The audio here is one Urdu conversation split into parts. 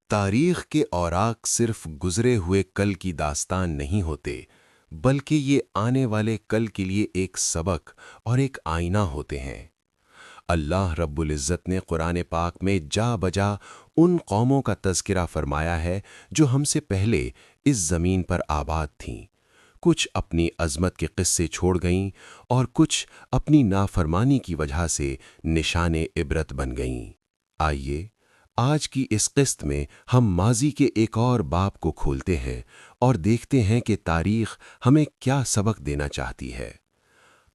تاریخ کے اوراق صرف گزرے ہوئے کل کی داستان نہیں ہوتے، بلکہ یہ آنے والے کل کے لیے ایک سبق اور ایک آئینہ ہوتے ہیں۔ اللہ رب العزت نے قرآن پاک میں جا بجا ان قوموں کا تذکرہ فرمایا ہے جو ہم سے پہلے اس زمین پر آباد تھیں۔ کچھ اپنی عظمت کے قصے چھوڑ گئیں اور کچھ اپنی نافرمانی کی وجہ سے نشان عبرت بن گئیں۔ آئیے آج کی اس قسط میں ہم ماضی کے ایک اور باب کو کھولتے ہیں اور دیکھتے ہیں کہ تاریخ ہمیں کیا سبق دینا چاہتی ہے۔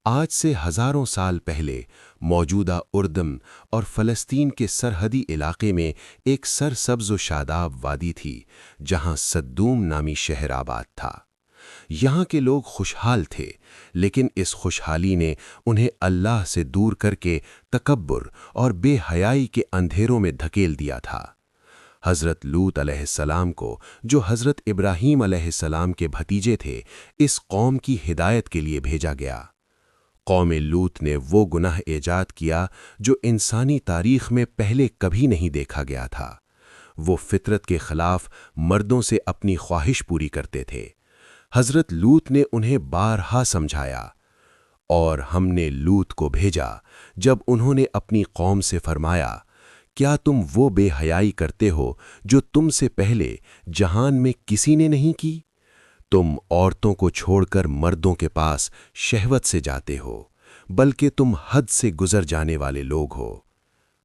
آج سے ہزاروں سال پہلے موجودہ اردن اور فلسطین کے سرحدی علاقے میں ایک سرسبز و شاداب وادی تھی جہاں صدوم نامی شہر آباد تھا۔ یہاں کے لوگ خوشحال تھے، لیکن اس خوشحالی نے انہیں اللہ سے دور کر کے تکبر اور بے حیائی کے اندھیروں میں دھکیل دیا تھا۔ حضرت لوط علیہ السلام کو، جو حضرت ابراہیم علیہ السلام کے بھتیجے تھے، اس قوم کی ہدایت کے لیے بھیجا گیا۔ قوم لوط نے وہ گناہ ایجاد کیا جو انسانی تاریخ میں پہلے کبھی نہیں دیکھا گیا تھا۔ وہ فطرت کے خلاف مردوں سے اپنی خواہش پوری کرتے تھے۔ حضرت لوط نے انہیں بارہا سمجھایا، اور ہم نے لوط کو بھیجا جب انہوں نے اپنی قوم سے فرمایا، کیا تم وہ بے حیائی کرتے ہو جو تم سے پہلے جہان میں کسی نے نہیں کی؟ تم عورتوں کو چھوڑ کر مردوں کے پاس شہوت سے جاتے ہو، بلکہ تم حد سے گزر جانے والے لوگ ہو۔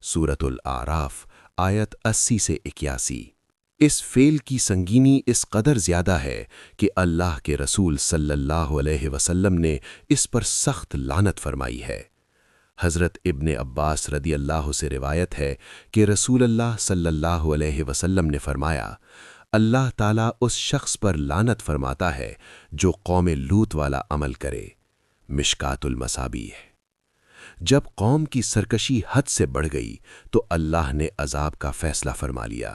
سورۃ الاعراف آیت 80 سے 81۔ اس فعل کی سنگینی اس قدر زیادہ ہے کہ اللہ کے رسول صلی اللہ علیہ وسلم نے اس پر سخت لعنت فرمائی ہے۔ حضرت ابن عباس رضی اللہ سے روایت ہے کہ رسول اللہ صلی اللہ علیہ وسلم نے فرمایا، اللہ تعالیٰ اس شخص پر لعنت فرماتا ہے جو قوم لوط والا عمل کرے۔ مشکات المصابیح۔ جب قوم کی سرکشی حد سے بڑھ گئی تو اللہ نے عذاب کا فیصلہ فرما لیا۔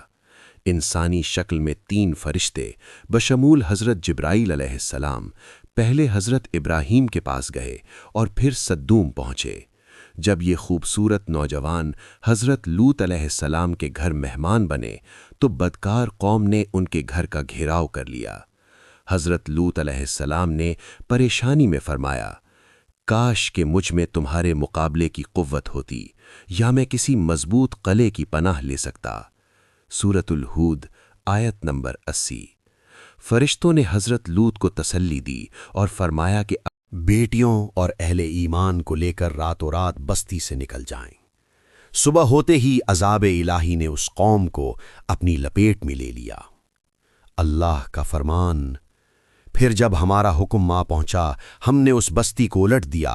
انسانی شکل میں 3 فرشتے بشمول حضرت جبرائیل علیہ السلام پہلے حضرت ابراہیم کے پاس گئے اور پھر صدوم پہنچے۔ جب یہ خوبصورت نوجوان حضرت لوط علیہ السلام کے گھر مہمان بنے تو بدکار قوم نے ان کے گھر کا گھیراؤ کر لیا۔ حضرت لوط علیہ السلام نے پریشانی میں فرمایا، کاش کہ مجھ میں تمہارے مقابلے کی قوت ہوتی یا میں کسی مضبوط قلعے کی پناہ لے سکتا۔ سورۃ الہود آیت نمبر 80۔ فرشتوں نے حضرت لوط کو تسلی دی اور فرمایا کہ بیٹیوں اور اہل ایمان کو لے کر راتوں رات بستی سے نکل جائیں۔ صبح ہوتے ہی عذاب الہی نے اس قوم کو اپنی لپیٹ میں لے لیا۔ اللہ کا فرمان، پھر جب ہمارا حکم آ پہنچا ہم نے اس بستی کو الٹ دیا،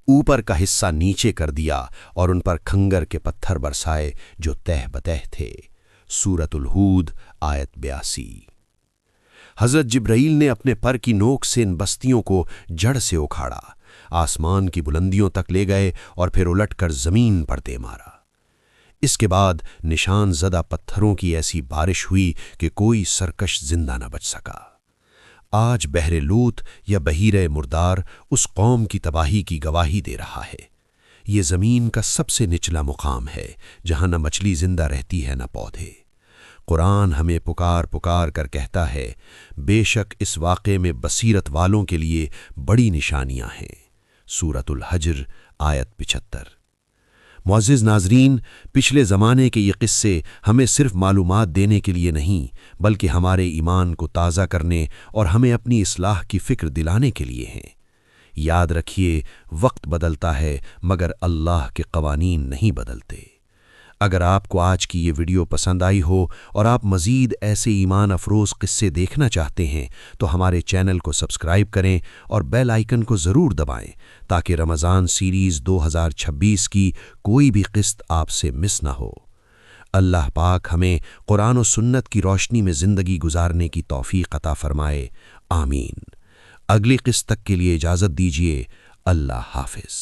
اوپر کا حصہ نیچے کر دیا اور ان پر کھنگر کے پتھر برسائے جو تہ بتہ تھے۔ سورۃ الہود آیت 82۔ حضرت جبرائیل نے اپنے پر کی نوک سے ان بستیوں کو جڑ سے اکھاڑا، آسمان کی بلندیوں تک لے گئے اور پھر الٹ کر زمین پر دے مارا۔ اس کے بعد نشان زدہ پتھروں کی ایسی بارش ہوئی کہ کوئی سرکش زندہ نہ بچ سکا۔ آج بحر لوط یا بحیرہ مردار اس قوم کی تباہی کی گواہی دے رہا ہے۔ یہ زمین کا سب سے نچلا مقام ہے جہاں نہ مچھلی زندہ رہتی ہے نہ پودے۔ قرآن ہمیں پکار پکار کر کہتا ہے، بے شک اس واقعے میں بصیرت والوں کے لیے بڑی نشانیاں ہیں۔ سورۃ الحجر آیت 75۔ معزز ناظرین، پچھلے زمانے کے یہ قصے ہمیں صرف معلومات دینے کے لیے نہیں بلکہ ہمارے ایمان کو تازہ کرنے اور ہمیں اپنی اصلاح کی فکر دلانے کے لیے ہیں۔ یاد رکھیے، وقت بدلتا ہے مگر اللہ کے قوانین نہیں بدلتے۔ اگر آپ کو آج کی یہ ویڈیو پسند آئی ہو اور آپ مزید ایسے ایمان افروز قصے دیکھنا چاہتے ہیں تو ہمارے چینل کو سبسکرائب کریں اور بیل آئیکن کو ضرور دبائیں تاکہ رمضان سیریز 2026 کی کوئی بھی قسط آپ سے مس نہ ہو۔ اللہ پاک ہمیں قرآن و سنت کی روشنی میں زندگی گزارنے کی توفیق عطا فرمائے، آمین۔ اگلی قسط تک کے لیے اجازت دیجیے۔ اللہ حافظ۔